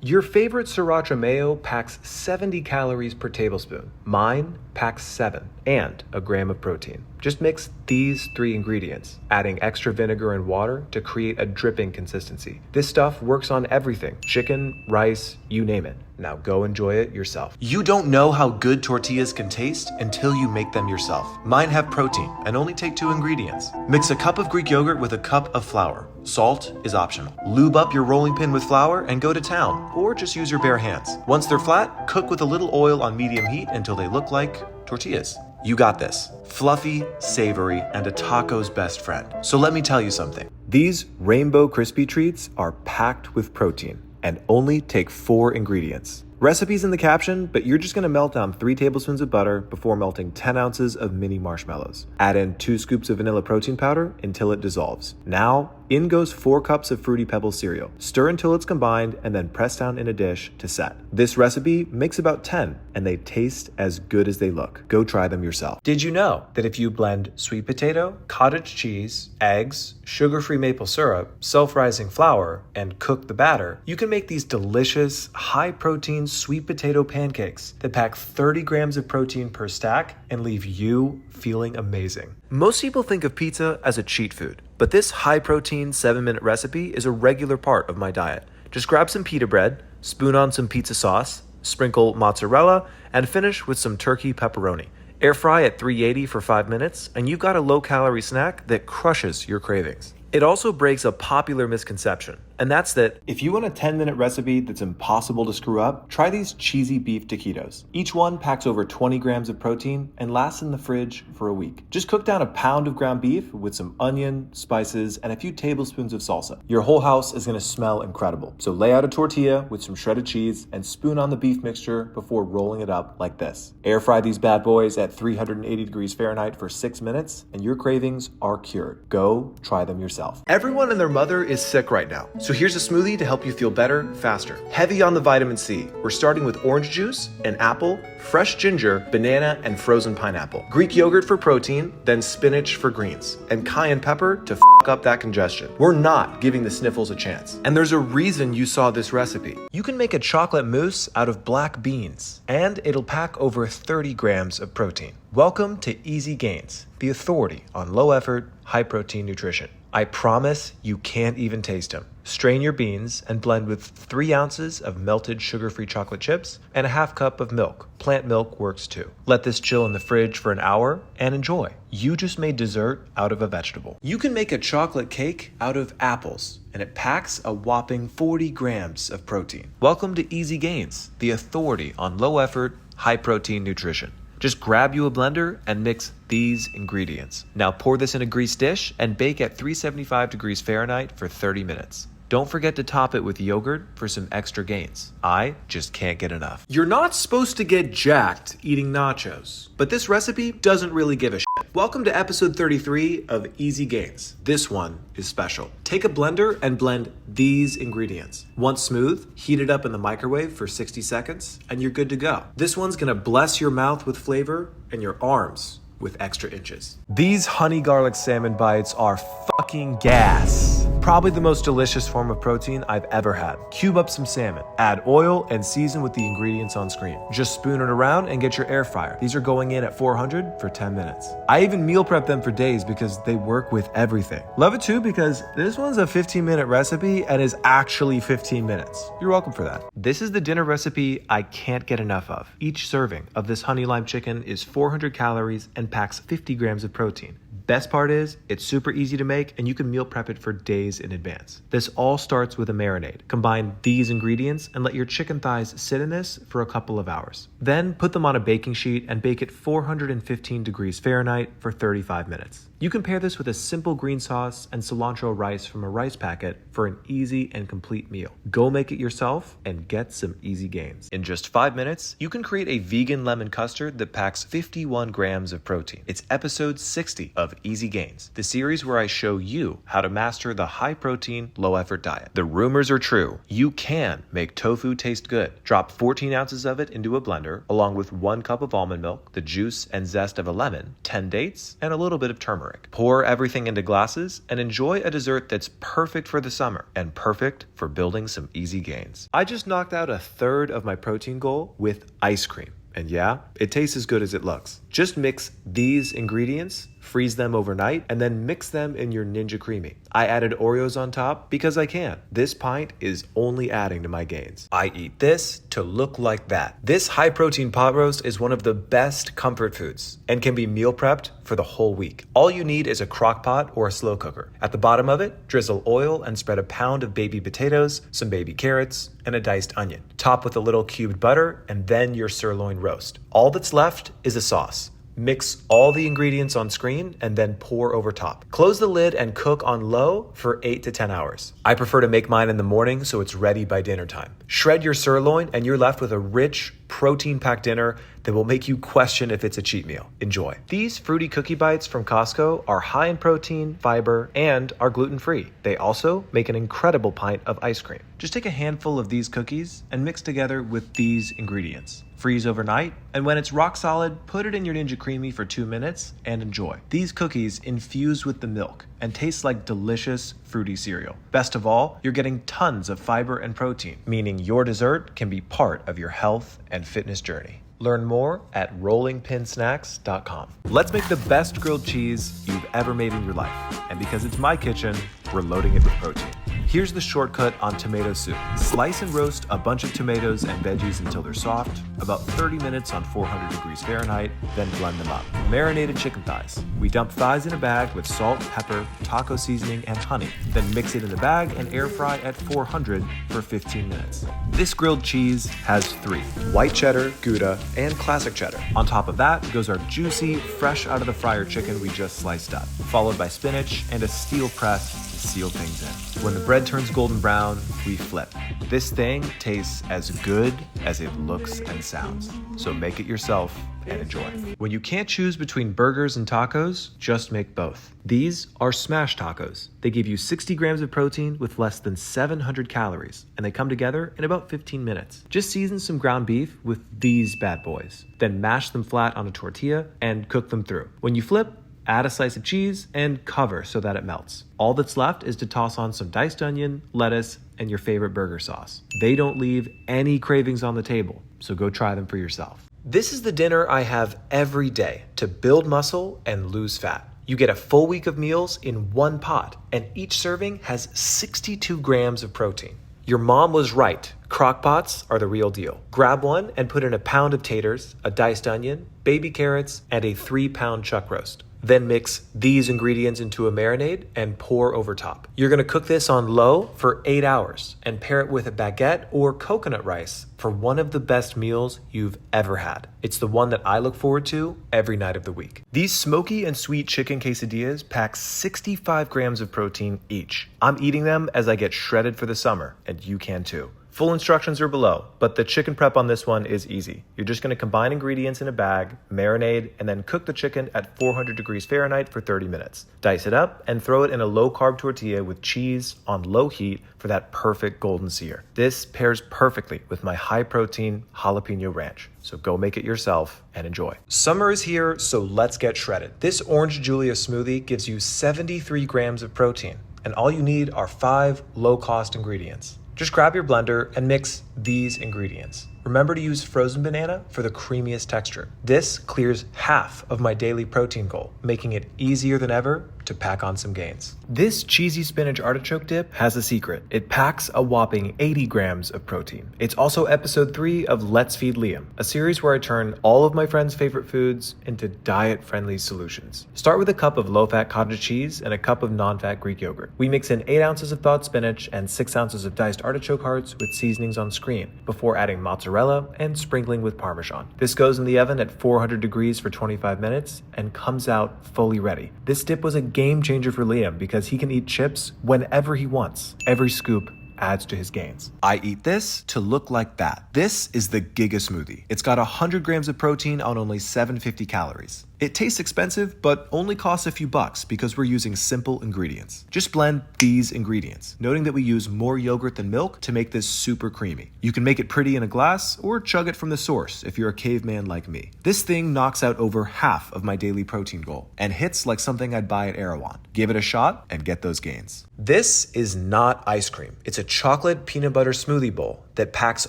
Your favorite Sriracha mayo packs 70 calories per tablespoon. Mine packs 7 and a gram of protein. Just mix these 3 ingredients, adding extra vinegar and water to create a dripping consistency. This stuff works on everything: chicken, rice, you name it. Now go enjoy it yourself. You don't know how good tortillas can taste until you make them yourself. Mine have protein and only take 2 ingredients. Mix a cup of Greek yogurt with a cup of flour. Salt is optional. Lube up your rolling pin with flour and go to town, or just use your bare hands. Once they're flat, cook with a little oil on medium heat until they look like tortillas. You got this. Fluffy, savory, and a taco's best friend. So let me tell you something. These rainbow crispy treats are packed with protein and only take 4 ingredients. Recipe's in the caption, but you're just gonna melt down 3 tablespoons of butter before melting 10 ounces of mini marshmallows. Add in 2 scoops of vanilla protein powder until it dissolves. Now, in goes 4 cups of Fruity Pebbles cereal. Stir until it's combined and then press down in a dish to set. This recipe makes about 10 and they taste as good as they look. Go try them yourself. Did you know that if you blend sweet potato, cottage cheese, eggs, sugar-free maple syrup, self-rising flour, and cook the batter, you can make these delicious, high-protein sweet potato pancakes that pack 30 grams of protein per stack and leave you feeling amazing. Most people think of pizza as a cheat food, but this high-protein 7-minute recipe is a regular part of my diet. Just grab some pita bread, spoon on some pizza sauce, sprinkle mozzarella, and finish with some turkey pepperoni. Air fry at 380 for 5 minutes, and you've got a low-calorie snack that crushes your cravings. It also breaks a popular misconception, and that's that if you want a 10-minute recipe that's impossible to screw up, try these cheesy beef taquitos. Each one packs over 20 grams of protein and lasts in the fridge for a week. Just cook down a pound of ground beef with some onion, spices, and a few tablespoons of salsa. Your whole house is gonna smell incredible. So lay out a tortilla with some shredded cheese and spoon on the beef mixture before rolling it up like this. Air fry these bad boys at 380 degrees Fahrenheit for 6 minutes, and your cravings are cured. Go try them yourself. Everyone and their mother is sick right now, so here's a smoothie to help you feel better, faster. Heavy on the vitamin C. We're starting with orange juice, an apple, fresh ginger, banana, and frozen pineapple. Greek yogurt for protein, then spinach for greens, and cayenne pepper to up that congestion. We're not giving the sniffles a chance. And there's a reason you saw this recipe. You can make a chocolate mousse out of black beans, and it'll pack over 30 grams of protein. Welcome to Easy Gains, the authority on low-effort, high-protein nutrition. I promise you can't even taste them. Strain your beans and blend with 3 ounces of melted sugar-free chocolate chips and a half cup of milk. Plant milk works too. Let this chill in the fridge for an hour and enjoy. You just made dessert out of a vegetable. You can make a chocolate cake out of apples, and it packs a whopping 40 grams of protein. Welcome to Easy Gains, the authority on low-effort, high-protein nutrition. Just grab you a blender and mix these ingredients. Now pour this in a greased dish and bake at 375 degrees Fahrenheit for 30 minutes. Don't forget to top it with yogurt for some extra gains. I just can't get enough. You're not supposed to get jacked eating nachos, but this recipe doesn't really give a shit. Welcome to episode 33 of Easy Gains. This one is special. Take a blender and blend these ingredients. Once smooth, heat it up in the microwave for 60 seconds, and you're good to go. This one's gonna bless your mouth with flavor and your arms with extra inches. These honey garlic salmon bites are fucking gas. Probably the most delicious form of protein I've ever had. Cube up some salmon, add oil, and season with the ingredients on screen. Just spoon it around and get your air fryer. These are going in at 400 for 10 minutes. I even meal prep them for days because they work with everything. Love it too because this one's a 15-minute recipe and is actually 15 minutes. You're welcome for that. This is the dinner recipe I can't get enough of. Each serving of this honey lime chicken is 400 calories and packs 50 grams of protein. Best part is, it's super easy to make and you can meal prep it for days in advance. This all starts with a marinade. Combine these ingredients and let your chicken thighs sit in this for a couple of hours. Then put them on a baking sheet and bake at 415 degrees Fahrenheit for 35 minutes. You can pair this with a simple green sauce and cilantro rice from a rice packet for an easy and complete meal. Go make it yourself and get some easy gains. In just 5 minutes, you can create a vegan lemon custard that packs 51 grams of protein. It's episode 60 of Easy Gains, the series where I show you how to master the high-protein, low-effort diet. The rumors are true. You can make tofu taste good. Drop 14 ounces of it into a blender, along with 1 cup of almond milk, the juice and zest of a lemon, 10 dates, and a little bit of turmeric. turmeric. Pour everything into glasses and enjoy a dessert that's perfect for the summer and perfect for building some easy gains. I just knocked out a third of my protein goal with ice cream. And yeah, it tastes as good as it looks. Just mix these ingredients, freeze them overnight, and then mix them in your Ninja Creamy. I added Oreos on top because I can. This pint is only adding to my gains. I eat this to look like that. This high protein pot roast is one of the best comfort foods and can be meal prepped for the whole week. All you need is a crock pot or a slow cooker. At the bottom of it, drizzle oil and spread a pound of baby potatoes, some baby carrots, and a diced onion. Top with a little cubed butter and then your sirloin roast. All that's left is a sauce. Mix all the ingredients on screen and then pour over top. Close the lid and cook on low for 8 to 10 hours. I prefer to make mine in the morning so it's ready by dinner time. Shred your sirloin and you're left with a rich, protein-packed dinner that will make you question if it's a cheat meal. Enjoy. These fruity cookie bites from Costco are high in protein, fiber, and are gluten-free. They also make an incredible pint of ice cream. Just take a handful of these cookies and mix together with these ingredients. Freeze overnight, and when it's rock solid, put it in your Ninja Creamy for 2 minutes and enjoy. These cookies infuse with the milk and taste like delicious fruity cereal. Best of all, you're getting tons of fiber and protein, meaning your dessert can be part of your health and fitness journey. Learn more at rollingpinsnacks.com. Let's make the best grilled cheese you've ever made in your life. And because it's my kitchen, we're loading it with protein. Here's the shortcut on tomato soup. Slice and roast a bunch of tomatoes and veggies until they're soft, about 30 minutes on 400 degrees Fahrenheit, then blend them up. Marinated chicken thighs. We dump thighs in a bag with salt, pepper, taco seasoning, and honey. Then mix it in the bag and air fry at 400 for 15 minutes. This grilled cheese has 3: white cheddar, Gouda, and classic cheddar. On top of that goes our juicy, fresh out of the fryer chicken we just sliced up, followed by spinach and a steel press to seal things in. When the bread turns golden brown, we flip. This thing tastes as good as it looks and sounds. So make it yourself and enjoy. When you can't choose between burgers and tacos, just make both. These are smash tacos. They give you 60 grams of protein with less than 700 calories, and they come together in about 15 minutes. Just season some ground beef with these bad boys. Then mash them flat on a tortilla and cook them through. When you flip, add a slice of cheese and cover so that it melts. All that's left is to toss on some diced onion, lettuce, and your favorite burger sauce. They don't leave any cravings on the table, so go try them for yourself. This is the dinner I have every day to build muscle and lose fat. You get a full week of meals in one pot, and each serving has 62 grams of protein. Your mom was right. Crockpots are the real deal. Grab one and put in a pound of taters, a diced onion, baby carrots, and a 3-pound chuck roast. Then mix these ingredients into a marinade and pour over top. You're gonna cook this on low for 8 hours and pair it with a baguette or coconut rice for one of the best meals you've ever had. It's the one that I look forward to every night of the week. These smoky and sweet chicken quesadillas pack 65 grams of protein each. I'm eating them as I get shredded for the summer, and you can too. Full instructions are below, but the chicken prep on this one is easy. You're just gonna combine ingredients in a bag, marinade, and then cook the chicken at 400 degrees Fahrenheit for 30 minutes. Dice it up and throw it in a low-carb tortilla with cheese on low heat for that perfect golden sear. This pairs perfectly with my high-protein jalapeno ranch. So go make it yourself and enjoy. Summer is here, so let's get shredded. This Orange Julia smoothie gives you 73 grams of protein, and all you need are 5 low-cost ingredients. Just grab your blender and mix these ingredients. Remember to use frozen banana for the creamiest texture. This clears half of my daily protein goal, making it easier than ever to pack on some gains. This cheesy spinach artichoke dip has a secret. It packs a whopping 80 grams of protein. It's also episode 3 of Let's Feed Liam, a series where I turn all of my friends' favorite foods into diet-friendly solutions. Start with a cup of low-fat cottage cheese and a cup of non-fat Greek yogurt. We mix in 8 ounces of thawed spinach and 6 ounces of diced artichoke hearts with seasonings on screen, before adding mozzarella and sprinkling with Parmesan. This goes in the oven at 400 degrees for 25 minutes and comes out fully ready. This dip was a game changer for Liam because he can eat chips whenever he wants. Every scoop adds to his gains. I eat this to look like that. This is the Giga smoothie. It's got 100 grams of protein on only 750 calories. It tastes expensive, but only costs a few bucks because we're using simple ingredients. Just blend these ingredients, noting that we use more yogurt than milk to make this super creamy. You can make it pretty in a glass or chug it from the source if you're a caveman like me. This thing knocks out over half of my daily protein goal and hits like something I'd buy at Erewhon. Give it a shot and get those gains. This is not ice cream. It's a chocolate peanut butter smoothie bowl that packs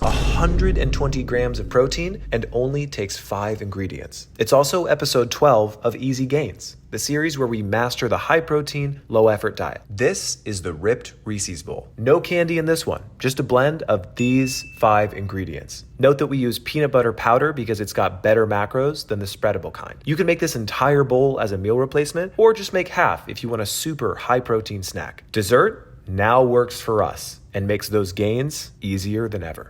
120 grams of protein and only takes 5 ingredients. It's also episode 12 of Easy Gains, the series where we master the high protein, low effort diet. This is the Ripped Reese's Bowl. No candy in this one, just a blend of these 5 ingredients. Note that we use peanut butter powder because it's got better macros than the spreadable kind. You can make this entire bowl as a meal replacement or just make half if you want a super high protein snack. Dessert now works for us and makes those gains easier than ever.